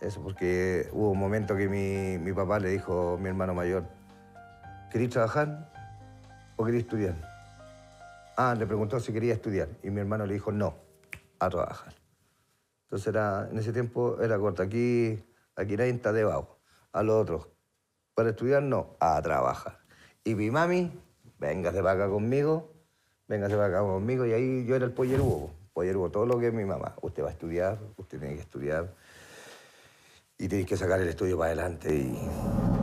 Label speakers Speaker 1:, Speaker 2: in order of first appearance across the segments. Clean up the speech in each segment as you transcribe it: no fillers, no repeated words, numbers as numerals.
Speaker 1: Eso porque hubo un momento que mi papá le dijo a mi hermano mayor, ¿querés trabajar o querés estudiar? Ah, le preguntó si quería estudiar y mi hermano le dijo no, a trabajar. Entonces en ese tiempo era corto, aquí nadie está debajo, a los otros. Para estudiar no, a trabajar. Y mi mami, véngase para acá conmigo, y ahí yo era el pollerugo, todo lo que es mi mamá. Usted va a estudiar, usted tiene que estudiar y tiene que sacar el estudio para adelante.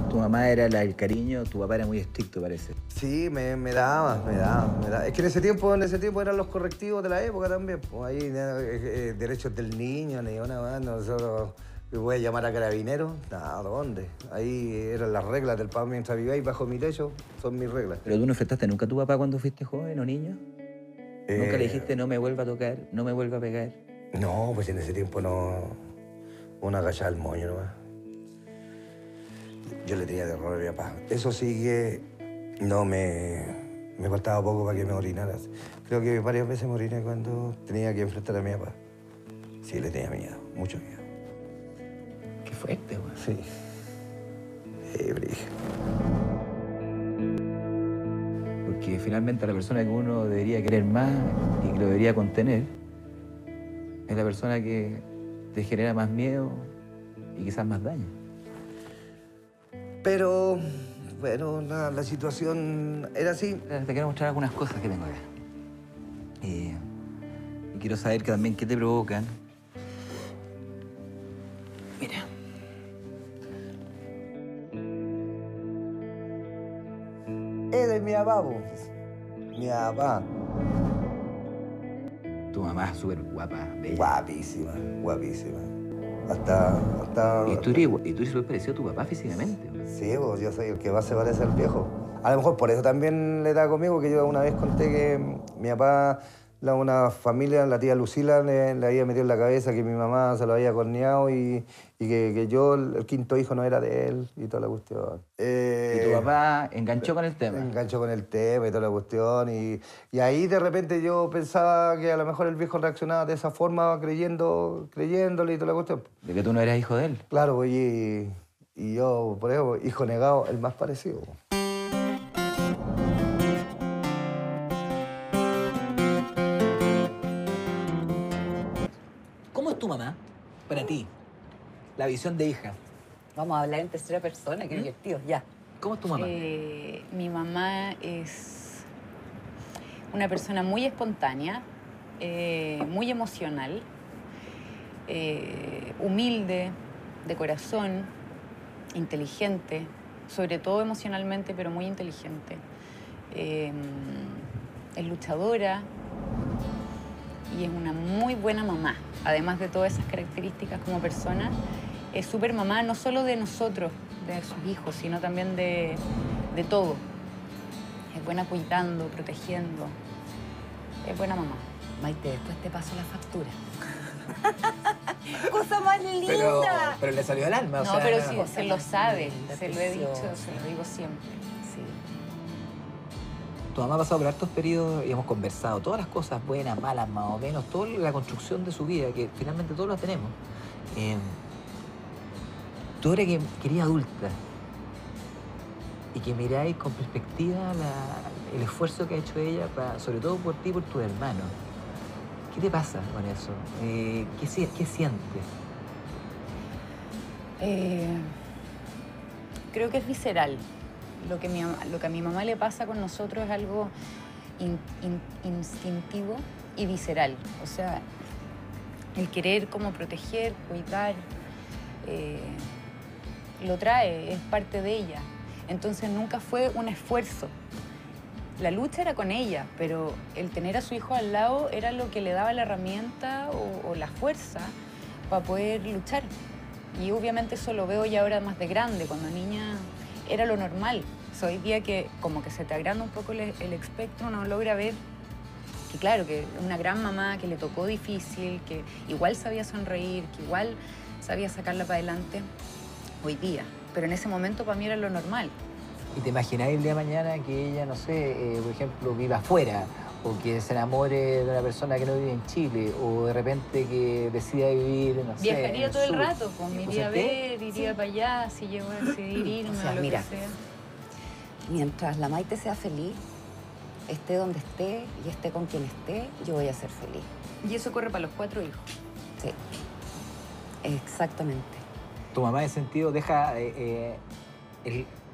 Speaker 2: Tu mamá era la del cariño, tu papá era muy estricto, parece.
Speaker 1: Sí, me daba. Es que en ese tiempo eran los correctivos de la época también. Pues ahí, derechos del niño, ni una más, nosotros... ¿Me voy a llamar a carabineros? No, ¿dónde? Ahí eran las reglas del papá mientras viváis bajo mi techo, son mis reglas.
Speaker 2: ¿Pero tú no enfrentaste nunca a tu papá cuando fuiste joven o niño? ¿Nunca le dijiste no me vuelva a tocar, no me vuelva a pegar?
Speaker 1: No, pues en ese tiempo no... Una agachada al moño nomás. Yo le tenía terror a mi papá. Eso sí que no me faltaba poco para que me orinaras. Creo que varias veces me oriné cuando tenía que enfrentar a mi papá. Sí, le tenía miedo, mucho miedo.
Speaker 2: Qué fuerte, güey.
Speaker 1: Sí. Brígido.
Speaker 2: Porque finalmente la persona que uno debería querer más y que lo debería contener es la persona que te genera más miedo y quizás más daño.
Speaker 1: Pero, bueno, la situación era así.
Speaker 2: Te quiero mostrar algunas cosas que tengo acá. Y quiero saber que también qué te provocan. Mira.
Speaker 1: Es de mi papá, po. Mi papá.
Speaker 2: Tu mamá es súper guapa, bella.
Speaker 1: Guapísima, guapísima. Hasta...
Speaker 2: Y tú eres súper parecido a tu papá físicamente.
Speaker 1: Sí, pues yo soy el que más se parece al viejo. A lo mejor por eso también le da conmigo, que yo una vez conté que mi papá, una familia, la tía Lucila, le había metido en la cabeza que mi mamá se lo había corneado y que yo, el quinto hijo, no era de él y toda la cuestión.
Speaker 2: Y tu papá enganchó con el tema.
Speaker 1: Enganchó con el tema y toda la cuestión. Y ahí de repente yo pensaba que a lo mejor el viejo reaccionaba de esa forma, creyéndole y toda la cuestión.
Speaker 2: De que tú no eras hijo de él.
Speaker 1: Claro, pues, y yo, por eso, hijo negado, el más parecido.
Speaker 2: ¿Cómo es tu mamá para ti? La visión de hija.
Speaker 3: Vamos a hablar en tercera persona, qué divertido, ya.
Speaker 2: ¿Cómo es tu mamá?
Speaker 3: Mi mamá es una persona muy espontánea, muy emocional, humilde, de corazón, inteligente, sobre todo emocionalmente, pero muy inteligente. Es luchadora y es una muy buena mamá. Además de todas esas características como persona, es súper mamá no solo de nosotros, de sus hijos, sino también de todo. Es buena cuidando, protegiendo. Es buena mamá.
Speaker 4: Maite, después te paso la factura. ¡Cosa más linda!
Speaker 2: Pero le salió el alma,
Speaker 3: No, pero sí, se lo sabe, se lo he dicho, se lo digo siempre. Sí.
Speaker 2: Tu mamá ha pasado por hartos periodos y hemos conversado todas las cosas buenas, malas, más o menos, toda la construcción de su vida, que finalmente todos la tenemos. Tú ahora que eres adulta y que miráis con perspectiva el esfuerzo que ha hecho ella, sobre todo por ti y por tus hermanos, ¿qué te pasa con eso? ¿Qué sientes?
Speaker 3: Creo que es visceral. Lo que a mi mamá le pasa con nosotros es algo instintivo y visceral. O sea, el querer como proteger, cuidar, lo trae, es parte de ella. Entonces nunca fue un esfuerzo. La lucha era con ella, pero el tener a su hijo al lado era lo que le daba la herramienta o la fuerza para poder luchar. Y obviamente eso lo veo ya ahora más de grande. Cuando niña era lo normal. O sea, hoy día que como que se te agranda un poco el espectro, uno logra ver que claro, que una gran mamá, que le tocó difícil, que igual sabía sonreír, que igual sabía sacarla para adelante hoy día. Pero en ese momento para mí era lo normal.
Speaker 2: ¿Y te imagináis el día de mañana que ella, no sé, por ejemplo, viva afuera o que se enamore de una persona que no vive en Chile, o de repente que decida vivir, no sé,
Speaker 3: Viajaría
Speaker 2: en
Speaker 3: todo el
Speaker 2: sur.
Speaker 3: rato, pues me
Speaker 2: ¿Tú
Speaker 3: iría a
Speaker 2: sentís?
Speaker 3: ver, iría para allá, si llego a decidir irme
Speaker 4: O sea,
Speaker 3: o lo
Speaker 4: mira.
Speaker 3: que sea.
Speaker 4: Mientras la Maite sea feliz, esté donde esté y esté con quien esté, yo voy a ser feliz.
Speaker 3: Y eso corre para los 4 hijos.
Speaker 4: Sí, exactamente.
Speaker 2: ¿Tu mamá en ese sentido deja,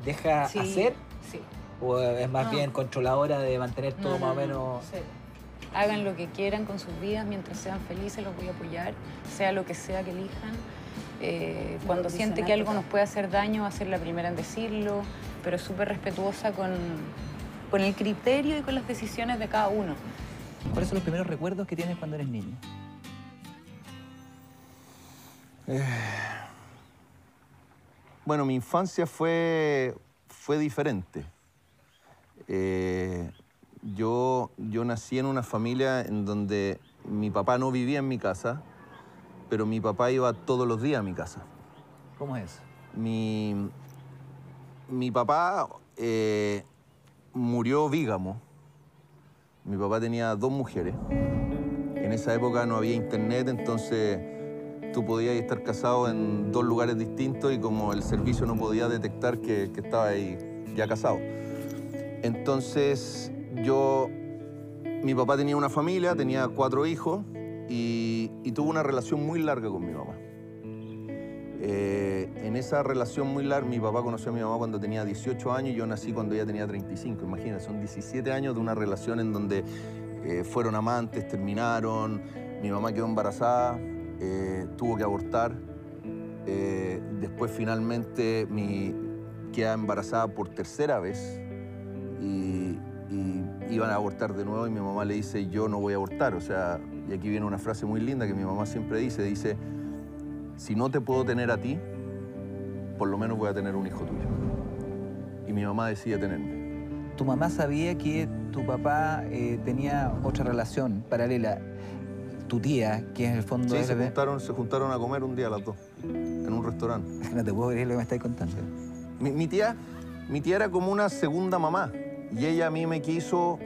Speaker 2: deja
Speaker 3: Sí,
Speaker 2: hacer?
Speaker 3: Sí.
Speaker 2: ¿O es más
Speaker 3: No.
Speaker 2: bien controladora de mantener todo más o menos?
Speaker 3: Cero. Hagan lo que quieran con sus vidas, mientras sean felices los voy a apoyar, sea lo que sea que elijan. Cuando siente que algo nos puede hacer daño, va a ser la primera en decirlo, pero súper respetuosa con el criterio y con las decisiones de cada uno.
Speaker 2: ¿Cuáles son los primeros recuerdos que tienes cuando eres niño?
Speaker 5: Bueno, mi infancia fue diferente. Yo nací en una familia en donde mi papá no vivía en mi casa, pero mi papá iba todos los días a mi casa.
Speaker 2: ¿Cómo es eso?
Speaker 5: Mi papá murió vígamo. Mi papá tenía 2 mujeres. En esa época no había internet, entonces tú podías estar casado en 2 lugares distintos y como el servicio no podía detectar que estaba ahí ya casado. Entonces mi papá tenía una familia, tenía 4 hijos y tuvo una relación muy larga con mi mamá. En esa relación muy larga, mi papá conoció a mi mamá cuando tenía 18 años y yo nací cuando ella tenía 35. Imagínate, son 17 años de una relación en donde fueron amantes, terminaron, mi mamá quedó embarazada, tuvo que abortar. Después finalmente queda embarazada por 3.ª vez y iban a abortar de nuevo y mi mamá le dice, yo no voy a abortar. O sea, y aquí viene una frase muy linda que mi mamá siempre dice, si no te puedo tener a ti, por lo menos voy a tener un hijo tuyo. Y mi mamá decide tenerme.
Speaker 2: ¿Tu mamá sabía que tu papá tenía otra relación paralela? Tu tía, que en el fondo
Speaker 5: Sí,
Speaker 2: es...
Speaker 5: se juntaron a comer un día las 2, en un restaurante.
Speaker 2: No te puedo creer lo que me estás contando.
Speaker 5: Mi tía era como una segunda mamá. Y ella a mí me quiso,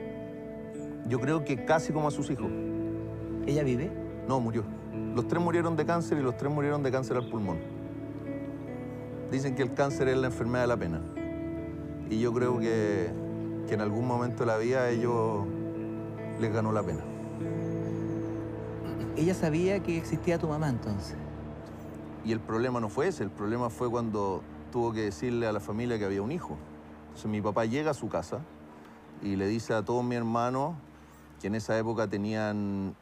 Speaker 5: yo creo que casi como a sus hijos.
Speaker 2: ¿Ella vive?
Speaker 5: No, murió. Los 3 murieron de cáncer y los 3 murieron de cáncer al pulmón. Dicen que el cáncer es la enfermedad de la pena. Y yo creo que en algún momento de la vida a ellos les ganó la pena.
Speaker 2: ¿Ella sabía que existía tu mamá entonces?
Speaker 5: Y el problema no fue ese, el problema fue cuando tuvo que decirle a la familia que había un hijo. Entonces mi papá llega a su casa y le dice a todos mis hermanos, que en esa época tenían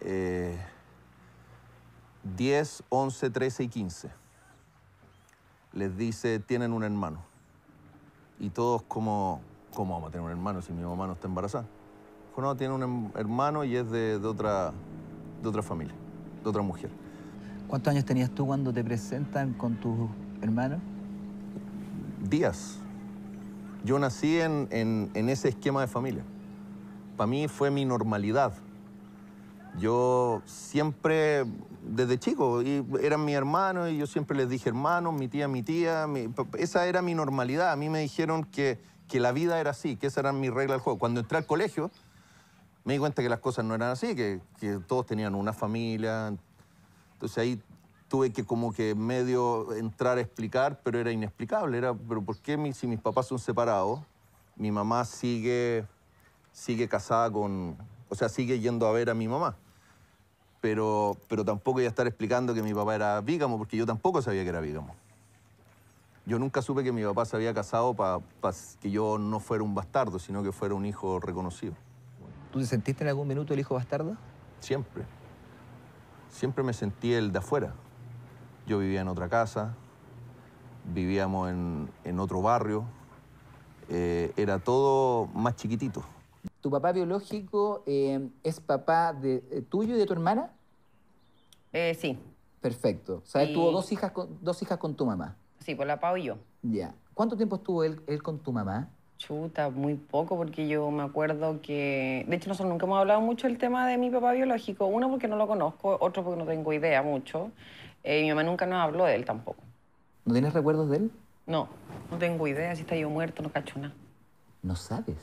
Speaker 5: 10, 11, 13 y 15. Les dice, tienen un hermano. Y todos ¿cómo vamos a tener un hermano si mi mamá no está embarazada? Dijo, no, tiene un hermano y es de otra familia, de otra mujer.
Speaker 2: ¿Cuántos años tenías tú cuando te presentan con tus hermanos?
Speaker 5: Días. Yo nací en ese esquema de familia. Para mí fue mi normalidad. Yo siempre, desde chico, eran mis hermanos y yo siempre les dije hermanos, mi tía, esa era mi normalidad. A mí me dijeron que la vida era así, que esas eran mis reglas del juego. Cuando entré al colegio, me di cuenta que las cosas no eran así, que todos tenían una familia. Entonces ahí tuve que como que medio entrar a explicar, pero era inexplicable. Pero ¿por qué si mis papás son separados, mi mamá sigue casada sigue yendo a ver a mi mamá? Pero tampoco iba a estar explicando que mi papá era vígamo, porque yo tampoco sabía que era vígamo. Yo nunca supe que mi papá se había casado para que yo no fuera un bastardo, sino que fuera un hijo reconocido.
Speaker 2: ¿Tú te sentiste en algún minuto el hijo bastardo?
Speaker 5: Siempre. Siempre me sentí el de afuera. Yo vivía en otra casa, vivíamos en otro barrio, era todo más chiquitito.
Speaker 2: ¿Tu papá biológico es papá tuyo y de tu hermana?
Speaker 3: Sí,
Speaker 2: Perfecto. O sea, él
Speaker 3: Y-
Speaker 2: tuvo dos hijas con tu mamá.
Speaker 3: sí, por la Pau y yo.
Speaker 2: Ya. ¿Cuánto tiempo estuvo él con tu mamá?
Speaker 6: Chuta, muy poco, porque yo me acuerdo que... De hecho, nosotros nunca hemos hablado mucho del tema de mi papá biológico. Uno, porque no lo conozco, otro, porque no tengo idea mucho. Mi mamá nunca nos habló de él tampoco.
Speaker 2: ¿No tienes recuerdos de él?
Speaker 6: No, no tengo idea si está yo muerto, no cacho nada.
Speaker 2: No sabes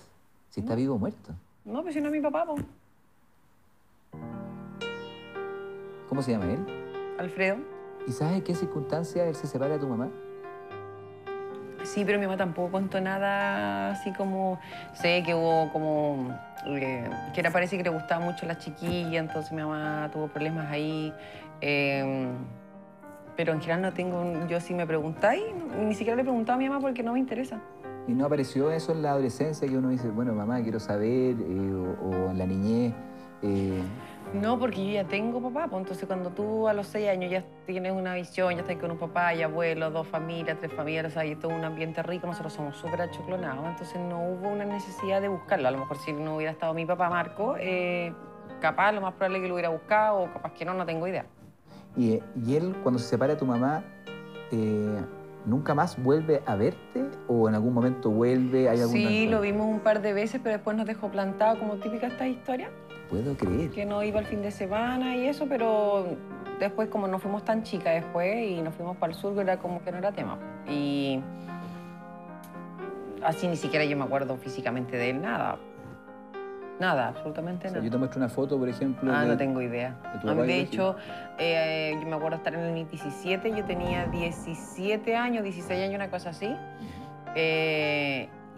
Speaker 2: si está vivo o muerto.
Speaker 6: No, pues si no es mi papá, po.
Speaker 2: ¿Cómo se llama él?
Speaker 6: Alfredo.
Speaker 2: ¿Y sabes en qué circunstancia él se separa de tu mamá?
Speaker 6: Sí, pero mi mamá tampoco contó nada así como... Sé que hubo como... que era, parece que le gustaba mucho la chiquilla, entonces mi mamá tuvo problemas ahí. Pero en general no tengo... Yo si me preguntáis, ni siquiera le he preguntado a mi mamá porque no me interesa.
Speaker 2: ¿Y no apareció eso en la adolescencia que uno dice, bueno, mamá, quiero saber, o en la niñez?
Speaker 6: No, porque yo ya tengo papá, pues entonces cuando tú a los 6 años ya tienes una visión, ya estás con un papá y abuelos, 2 familias, 3 familias, hay todo un ambiente rico, nosotros somos súper achoclonados, entonces no hubo una necesidad de buscarlo. A lo mejor si no hubiera estado mi papá Marco, capaz lo más probable es que lo hubiera buscado o capaz que no tengo idea.
Speaker 2: Y él, cuando se separa de tu mamá, ¿nunca más vuelve a verte? ¿O en algún momento vuelve? ¿Hay alguna...
Speaker 6: Sí, lo vimos un par de veces, pero después nos dejó plantado, como típica esta historia.
Speaker 2: Puedo creer.
Speaker 6: Que no iba el fin de semana y eso, pero después como no fuimos tan chicas después y nos fuimos para el sur, era como que no era tema. Y así ni siquiera yo me acuerdo físicamente de él, nada. Nada, absolutamente
Speaker 2: O sea,
Speaker 6: nada.
Speaker 2: yo te muestro una foto, por ejemplo.
Speaker 6: No tengo idea.
Speaker 2: de tu
Speaker 6: A mí,
Speaker 2: papá
Speaker 6: de
Speaker 2: biológico.
Speaker 6: hecho, yo me acuerdo estar en el 2017, yo tenía 17 años, 16 años, una cosa así.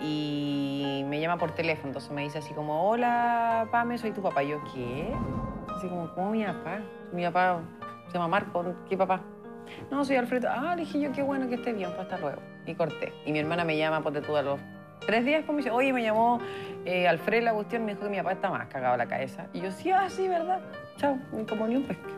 Speaker 6: Y me llama por teléfono, entonces me dice así como, hola, Pame, soy tu papá. Y yo, ¿qué? Así como, ¿cómo mi papá? Mi papá se llama Marco, ¿qué papá? No, soy Alfredo. Ah, le dije yo, qué bueno que esté bien, pues hasta luego. Y corté. Y mi hermana me llama, ponte tú, a los 3 días, pues me dice, oye, me llamó Alfredo la cuestión, me dijo que mi papá está más cagado la cabeza. Y yo, sí, sí, ¿verdad? Chao, ni como ni un pesque.